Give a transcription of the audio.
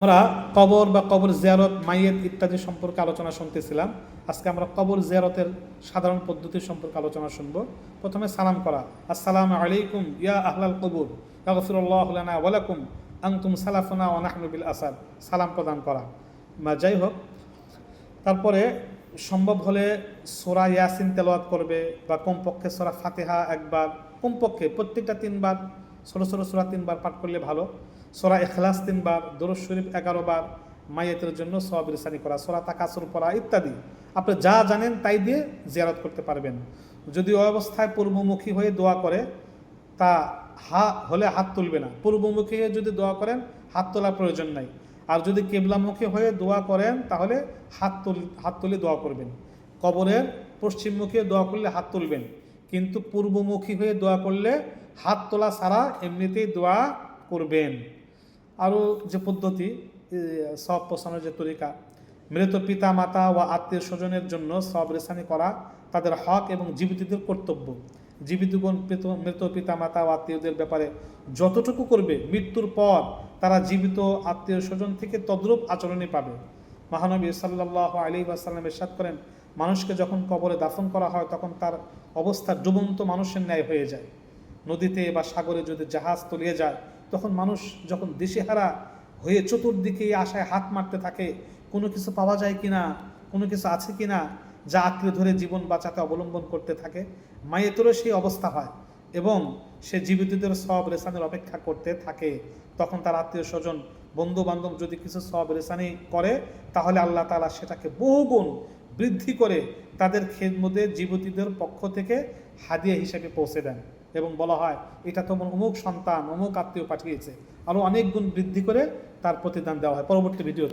আমরা কবর বা কবর জিয়ারত, মাইয়েত ইত্যাদি সম্পর্কে আলোচনা শুনতেছিলাম। আজকে আমরা কবর জিয়ারতের সাধারণ পদ্ধতি সম্পর্কে আলোচনা শুনব। প্রথমে সালাম করা, আসসালামু আলাইকুম ইয়া আহলাল কবুর ইয়াগফিরুল্লাহু লানা ওয়া লাকুম আনতুম সালাফুনা ওয়া নাহনু বিল আসাদ, সালাম প্রদান করা। যাই হোক, তারপরে সম্ভব হলে সূরা ইয়াসিন তেলাওয়াত করবে বা কমপক্ষে সূরা ফাতিহা একবার, কমপক্ষে প্রত্যেকটা 3 বার, ছোটো ছোটো সূরা 3 বার পাঠ করলে ভালো। সূরা ইখলাস 3 বার, দরুদ শরীফ 11 বার, মাইয়াতের জন্য সওয়াব রিসানি করা, সূরা তাকাসুর পড়া ইত্যাদি আপনি যা জানেন তাই দিয়ে জিয়ারত করতে পারবেন। যদি ওই অবস্থায় পূর্বমুখী হয়ে দোয়া করে তা হলে হাত তুলবে না। পূর্বমুখী হয়ে যদি দোয়া করেন হাত তোলার প্রয়োজন নাই। আর যদি কেবলামুখী হয়ে দোয়া করেন তাহলে হাত তুলে দোয়া করবেন। কবরের পশ্চিমমুখী দোয়া করলে হাত তুলবেন, কিন্তু পূর্বমুখী হয়ে দোয়া করলে হাত তোলা ছাড়া এমনিতেই দোয়া করবেন। আরও যে পদ্ধতি, সওয়াব পৌঁছানোর যে তরিকা, মৃত পিতা মাতা ও আত্মীয় স্বজনের জন্য সওয়াব রেসানি করা তাদের হক এবং জীবিতদের কর্তব্য। জীবিতগণ মৃত পিতা মাতা ও আত্মীয়দের ব্যাপারে যতটুকু করবে, মৃত্যুর পর তারা জীবিত আত্মীয় স্বজন থেকে তদ্রূপ আচরণই পাবে। মহানবী সাল্লাল্লাহু আলাইহি ওয়াসাল্লাম ইরশাদ করেন, মানুষকে যখন কবরে দাফন করা হয় তখন তার অবস্থা ডুবন্ত মানুষের ন্যায় হয়ে যায়। নদীতে বা সাগরে যদি জাহাজ তলিয়ে যায়, তখন মানুষ যখন দিশেহারা হয়ে চতুর্দিকে আশায় হাত মারতে থাকে, কোনো কিছু পাওয়া যায় কিনা, কোনো কিছু আছে কিনা, যা আঁকড়ে ধরে জীবন বাঁচাতে অবলম্বন করতে থাকে। মায়েতেরও সেই অবস্থা হয় এবং সে জীবিতদের সওয়াব রেসানের অপেক্ষা করতে থাকে। তখন তার আত্মীয় স্বজন, বন্ধু বান্ধব যদি কিছু সওয়াব রেসানি করে, তাহলে আল্লাহ তাআলা সেটাকে বহুগুণ বৃদ্ধি করে তাদের খেদমতে জীবিতদের পক্ষ থেকে হাদিয়া হিসেবে পৌঁছে দেন এবং বলা হয়, এটা তোমার অমুক সন্তান অমুক আত্মীয় পাঠিয়েছে। আরও অনেক গুণ বৃদ্ধি করে তার প্রতিদান দেওয়া হয়। পরবর্তী ভিডিও।